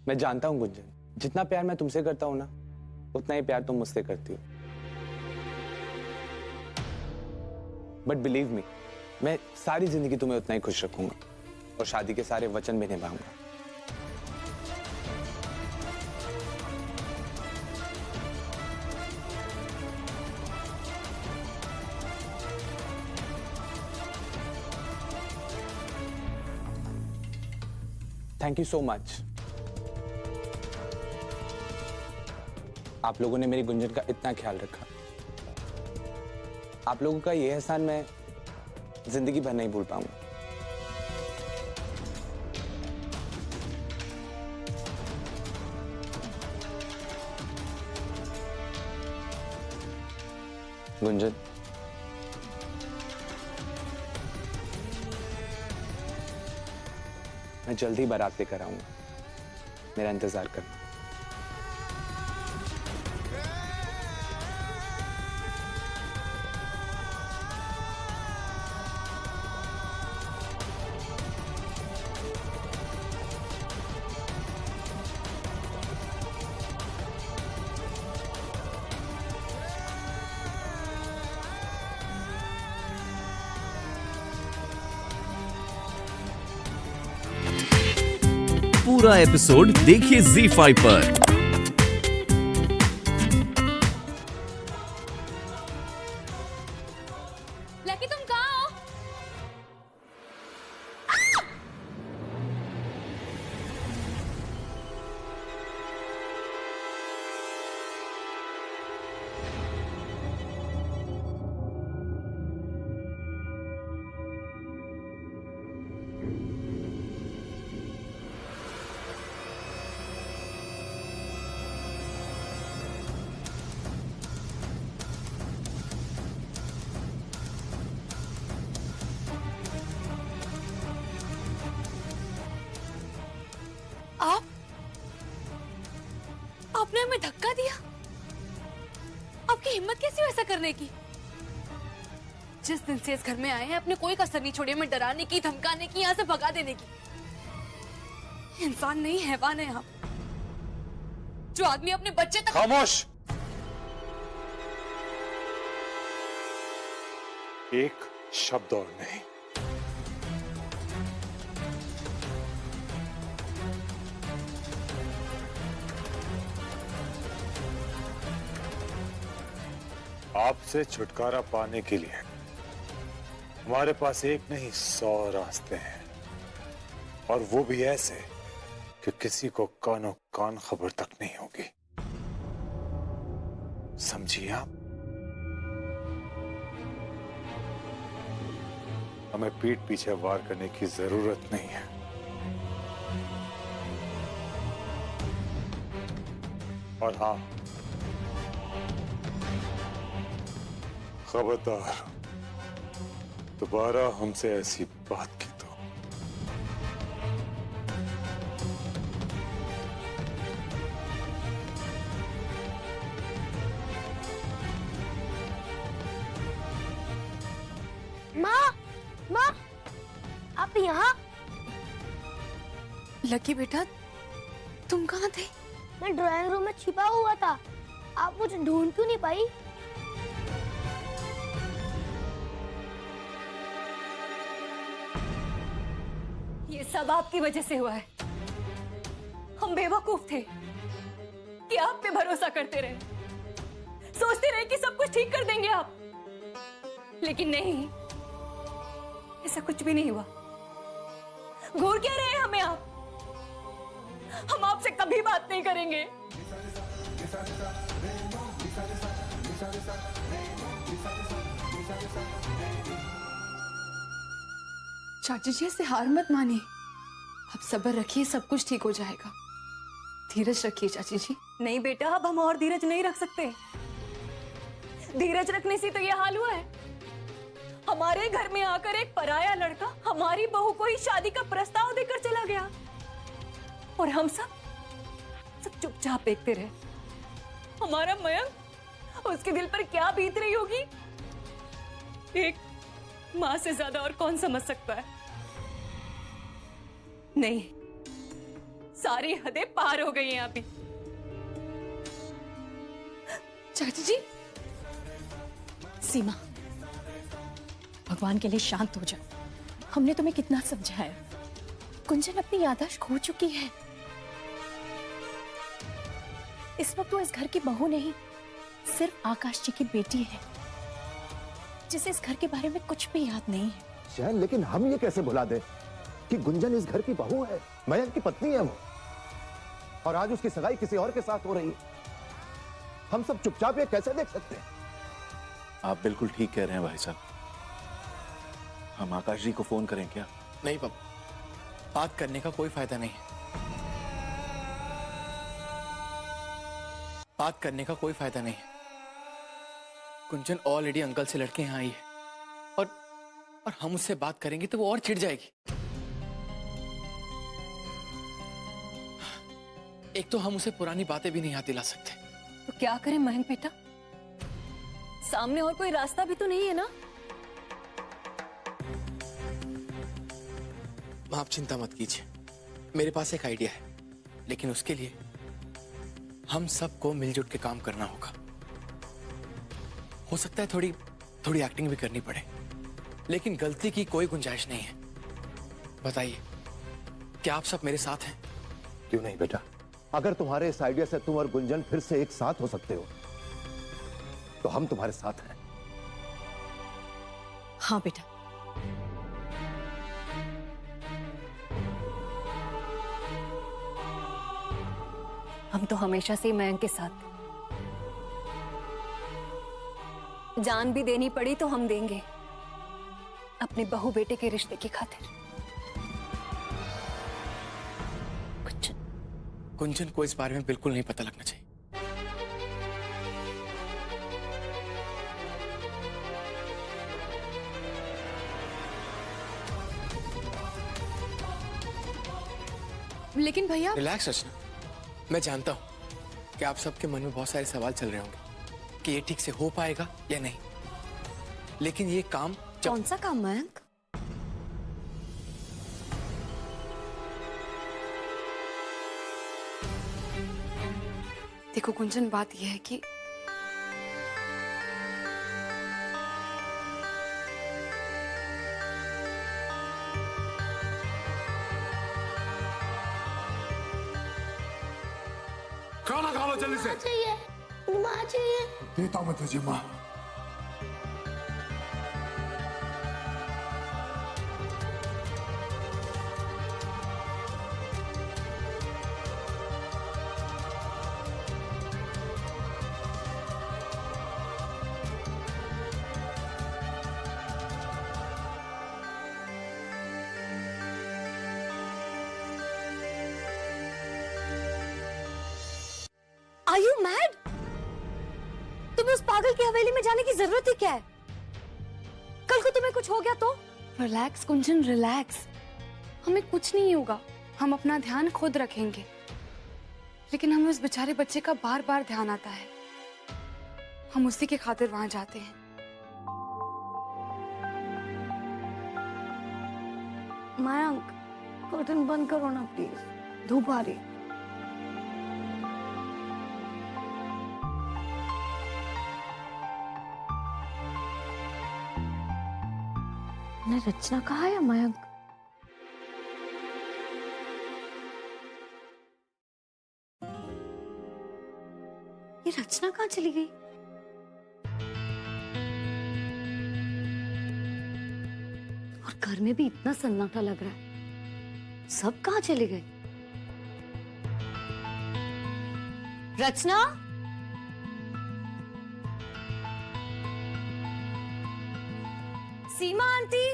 मैं जानता हूँ गुंजन, जितना प्यार मैं तुमसे करता हूँ ना, उतना ही प्यार तुम मुझसे करती हो। बट बिलीव मी, मैं सारी जिंदगी तुम्हें उतना ही खुश रखूंगा और शादी के सारे वचन भी निभाऊंगा। Thank you so much. आप लोगों ने मेरी गुंजन का इतना ख्याल रखा। आप लोगों का ये एहसान मैं जिंदगी भर नहीं भूल पाऊंगा। गुंजन, मैं जल्द ही बारात लेकर आऊंगा, मेरा इंतजार करना। पूरा एपिसोड देखिए ZEE5 पर। लकी तुम कहाँ हो? आपने हमें धक्का दिया? आपकी हिम्मत कैसी हो ऐसा करने की? जिस दिन से इस घर में आए हैं आपने कोई कसर नहीं छोड़ी हमें डराने की, धमकाने की, यहाँ से भगा देने की। इंसान नहीं हैवान है आप, जो आदमी अपने बच्चे तक। खामोश। एक शब्द और नहीं। आपसे छुटकारा पाने के लिए हमारे पास एक नहीं 100 रास्ते हैं, और वो भी ऐसे कि किसी को कानों कान खबर तक नहीं होगी। समझिए आप? हमें पीठ पीछे वार करने की जरूरत नहीं है। और हाँ, खबरदार दोबारा हमसे ऐसी बात की तो। माँ, आप यहाँ? लकी बेटा, तुम कहाँ थे? मैं ड्राइंग रूम में छिपा हुआ था। आप मुझे ढूंढ क्यों नहीं पाई? ये सब आपकी वजह से हुआ है। हम बेवकूफ थे कि आप पे भरोसा करते रहे, सोचते रहे कि सब कुछ ठीक कर देंगे आप, लेकिन नहीं, ऐसा कुछ भी नहीं हुआ। घूर क्या रहे हमें आप? हम आपसे कभी बात नहीं करेंगे। चाची जी, ऐसे हार मत मानिए, आप सब्र रखिए, सब कुछ ठीक हो जाएगा। धीरज रखिए चाची जी। नहीं बेटा, अब हम और धीरज नहीं रख सकते। धीरज रखने से तो ये हाल हुआ है। हमारे घर में आकर एक पराया लड़का हमारी बहू को ही शादी का प्रस्ताव देकर चला गया, और हम सब चुपचाप देखते रहे। हमारा मयंक, उसके दिल पर क्या बीत रही होगी, एक मां से ज्यादा और कौन समझ सकता है। नहीं, सारी हदें पार हो गई हैं अभी। चाची जी। सीमा, भगवान के लिए शांत हो जाओ। हमने तुम्हें कितना समझाया। कुंजन अपनी याददाश्त खो चुकी है। इस वक्त वो इस घर की बहू नहीं, सिर्फ आकाश जी की बेटी है, जिसे इस घर के बारे में कुछ भी याद नहीं है। शहन, लेकिन हम ये कैसे भुला दें कि गुंजन इस घर की बहू है, मयंक की पत्नी है वो, और आज उसकी सगाई किसी और के साथ हो रही है। हम सब चुपचाप ये कैसे देख सकते हैं? आप बिल्कुल ठीक कह रहे हैं भाई साहब। हम आकाश जी को फोन करें क्या? नहीं पापा, बात करने का कोई फायदा नहीं है। बात करने का कोई फायदा नहीं है। कुंजन ऑलरेडी अंकल से लड़के यहाँ आई है, और हम उससे बात करेंगे तो वो और चिढ़ जाएगी। एक तो हम उसे पुरानी बातें भी नहीं याद दिला सकते। तो क्या करें मयंक बेटा? सामने और कोई रास्ता भी तो नहीं है ना? आप चिंता मत कीजिए, मेरे पास एक आइडिया है, लेकिन उसके लिए हम सबको मिलजुल के काम करना होगा। हो सकता है थोड़ी एक्टिंग भी करनी पड़े, लेकिन गलती की कोई गुंजाइश नहीं है। बताइए, क्या आप सब मेरे साथ हैं? क्यों नहीं बेटा, अगर तुम्हारे इस आइडिया से तुम और गुंजन फिर से एक साथ हो सकते हो तो हम तुम्हारे साथ हैं। हाँ बेटा। हम तो हमेशा से मयंक के साथ, जान भी देनी पड़ी तो हम देंगे, अपने बहू बेटे के रिश्ते की खातिर। कुंजन को इस बारे में बिल्कुल नहीं पता लगना चाहिए। लेकिन भैया, रिलैक्स रचना, मैं जानता हूं कि आप सबके मन में बहुत सारे सवाल चल रहे होंगे कि ये ठीक से हो पाएगा या नहीं, लेकिन ये काम कौन सा काम मयंक? देखो कुंजन, बात यह है कि खाना खा लो जल्दी से। चाहिए माँ चाहिए। देता हूं मैं तुझे माँ। Are you mad? तुम्हें उस पागल की हवेली में जाने की जरूरत ही क्या है? कल को तुम्हें कुछ हो गया तो? Relax Kunjan, relax. हमें कुछ नहीं होगा, हम अपना ध्यान खुद रखेंगे। लेकिन हमें उस बेचारे बच्चे का बार बार ध्यान आता है, हम उसी के खातिर वहां जाते हैं। मयंक, कर्टन बंद करो ना प्लीज, धूप आ रही। रचना कहाँ है मयंक? ये रचना कहाँ चली गई? और घर में भी इतना सन्नाटा लग रहा है, सब कहाँ चले गए? रचना, सीमा आंटी,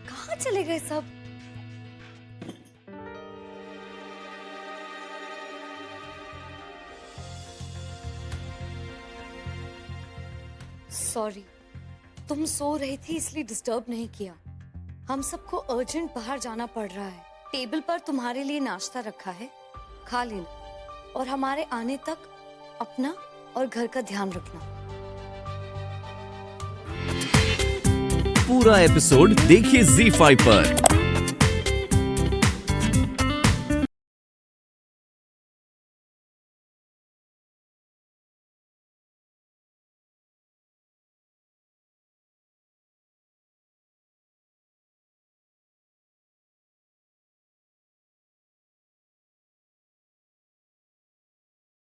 कहाँ चले गए सब? सॉरी, तुम सो रही थी इसलिए डिस्टर्ब नहीं किया। हम सबको अर्जेंट बाहर जाना पड़ रहा है। टेबल पर तुम्हारे लिए नाश्ता रखा है, खा लेना और हमारे आने तक अपना और घर का ध्यान रखना। पूरा एपिसोड देखिए ZEE5 पर।